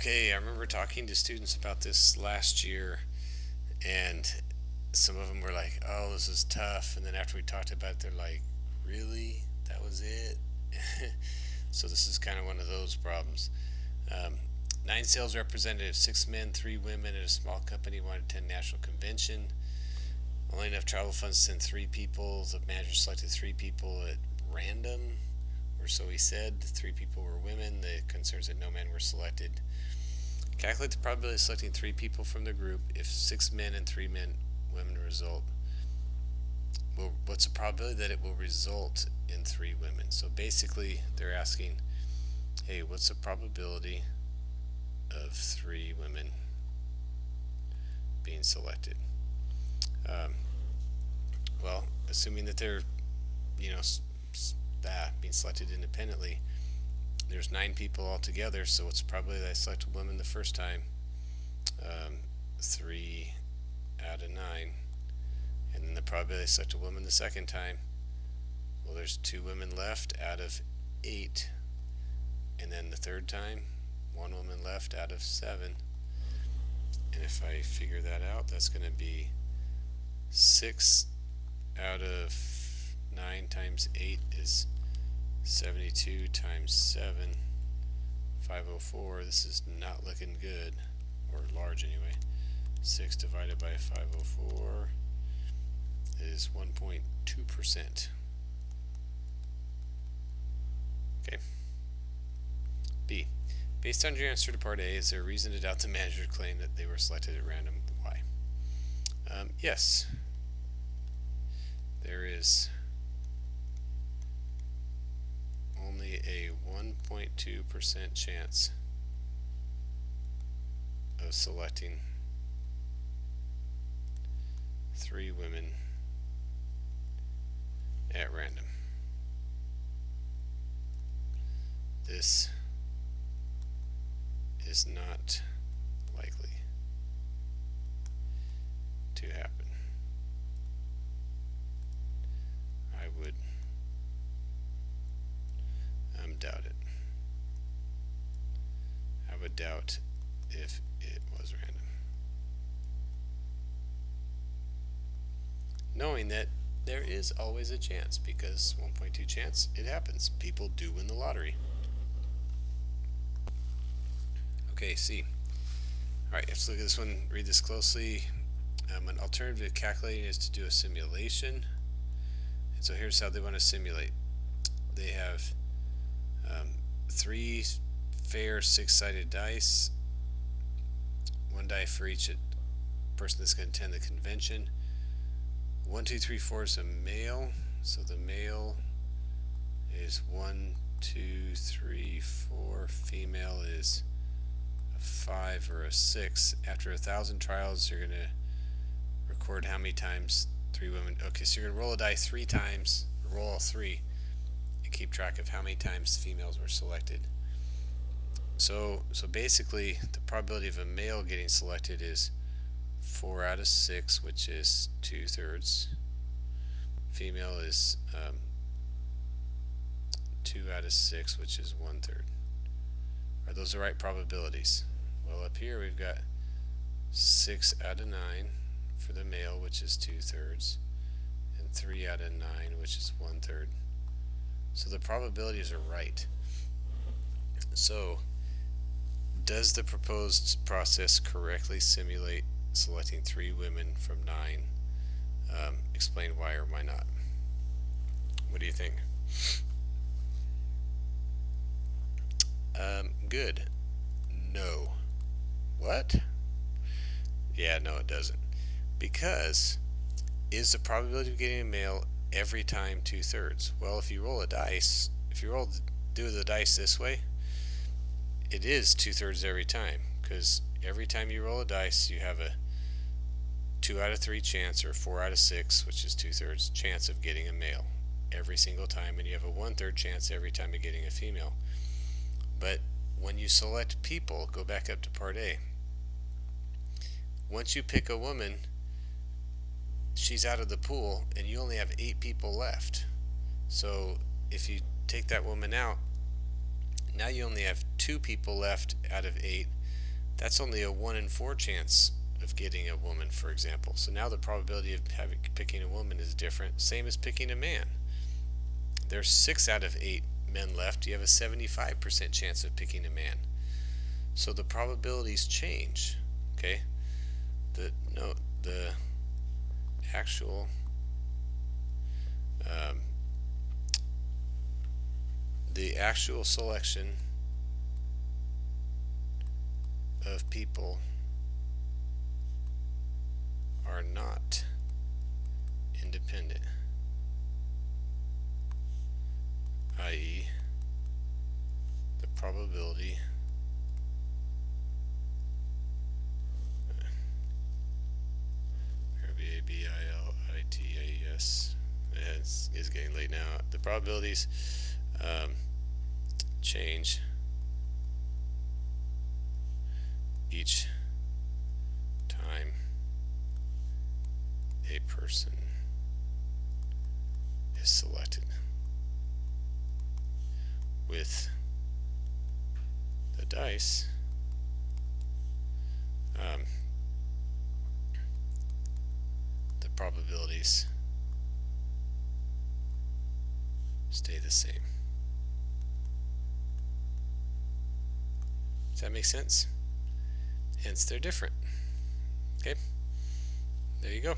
Okay, I remember talking to students about this last year, and some of them were like, "Oh, this is tough," and then after we talked about it, they're like, "Really? That was it?" So this is kind of one of those problems. Um, Nine sales representatives, six men, three women at a small company wanted to attend national convention. Only enough travel funds to send three people. The manager selected three people at random, or so he said. Three people were women. The concerns that no men were selected. Calculate the probability of selecting three people from the group if six men and three women result. Well, what's the probability that it will result in three women? So basically, they're asking, hey, what's the probability of three women being selected? Um, well, assuming that they're, you know, being selected independently, there's nine people altogether. So what's the probability that I select a woman the first time? 3 out of 9. And then the probability I select a woman the second time, well, there's two women left out of 8. And then the third time, one woman left out of 7. And if I figure that out, that's going to be 6 out of 9 times 8 is 72 times 7, 504. This is not looking good, or large anyway. 6 divided by 504 is 1.2%. Okay. B. Based on your answer to part A, is there a reason to doubt the manager's claim that they were selected at random? Why? Yes. There is only a 1.2% chance of selecting three women at random. This is not likely to happen. I would doubt it. I would doubt if it was random. Knowing that there is always a chance, because 1.2 chance, it happens. People do win the lottery. Okay, C. Alright, let's look at this one, read this closely. An alternative to calculating is to do a simulation. And so here's how they want to simulate. They have 3 fair 6-sided dice, one die for each person that's going to attend the convention. 1, 2, 3, 4 is a male, so the male is 1, 2, 3, 4. Female is a 5 or a 6. After 1,000 trials, you're going to record how many times 3 women. Okay, so you're going to roll a die 3 times, roll all 3, and keep track of how many times females were selected. So basically, the probability of a male getting selected is 4 out of 6, which is 2/3. Female is 2 out of 6, which is 1/3. Are those the right probabilities? Well, up here we've got 6 out of 9 for the male, which is 2/3, and 3 out of 9, which is 1/3. So the probabilities are right. So, does the proposed process correctly simulate selecting 3 women from 9? Explain why or why not. What do you think? Good. No. What? Yeah, no, it doesn't. Because is the probability of getting a male every time 2/3? Well, if you roll a dice, do the dice this way, it is 2/3 every time, because every time you roll a dice, you have a 2 out of 3 chance, or 4 out of 6, which is 2/3 chance of getting a male every single time, and you have a 1/3 chance every time of getting a female. But when you select people, go back up to part A. Once you pick a woman, she's out of the pool, and you only have 8 people left. So if you take that woman out, now you only have 2 people left out of 8 that's only a 1 in 4 chance of getting a woman, for example. So now the probability of picking a woman is different, same as picking a man. There's 6 out of 8 men left. You have a 75% chance of picking a man. So the probabilities change. Okay? The actual um, the actual selection of people are not independent, i.e., the probability BABILITAES is getting late now. The probabilities change each time a person is selected with the dice the probabilities stay the same. Does that make sense? Hence they're different. Okay, there you go.